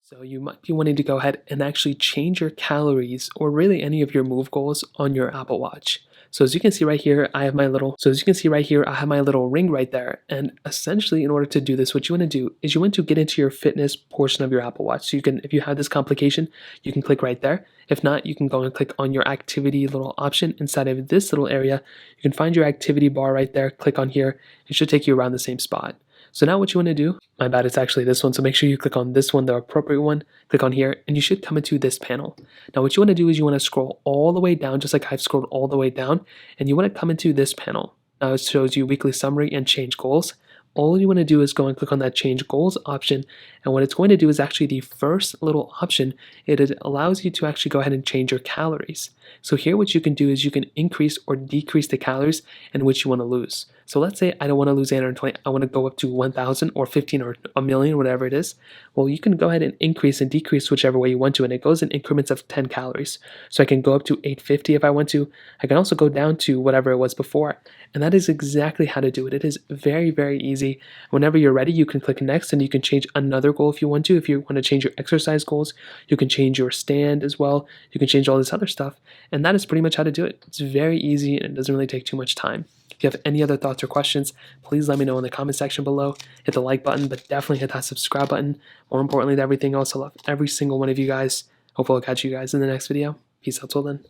So you might be wanting to go ahead and actually change your calories or really any of your move goals on your Apple Watch. So as you can see right here, I have my little ring right there. And essentially in order to do this, what you want to do is you want to get into your fitness portion of your Apple Watch. So you can, if you have this complication, you can click right there. If not, you can go and click on your activity little option inside of this little area. You can find your activity bar right there, click on here. It should take you around the same spot. So now what you want to do, my bad, it's actually this one. So make sure you click on this one, the appropriate one, click on here, and you should come into this panel. Now what you want to do is you want to scroll all the way down, just like I've scrolled all the way down, and you want to come into this panel. Now it shows you weekly summary and change goals. All you want to do is go and click on that change goals option. And what it's going to do is actually the first little option. It allows you to actually go ahead and change your calories. So here what you can do is you can increase or decrease the calories in which you want to lose. So let's say I don't want to lose 820, I want to go up to 1,000 or 15 or a million, whatever it is. Well, you can go ahead and increase and decrease whichever way you want to, and it goes in increments of 10 calories. So I can go up to 850 if I want to. I can also go down to whatever it was before. And that is exactly how to do it. It is very, very easy. Whenever you're ready, you can click next and you can change another goal if you want to. If you want to change your exercise goals, you can change your stand as well. You can change all this other stuff. And that is pretty much how to do it. It's very easy and it doesn't really take too much time. If you have any other thoughts or questions, please let me know in the comment section below. Hit the like button, but definitely hit that subscribe button. More importantly than everything else, I love every single one of you guys. Hopefully I'll catch you guys in the next video. Peace out till then.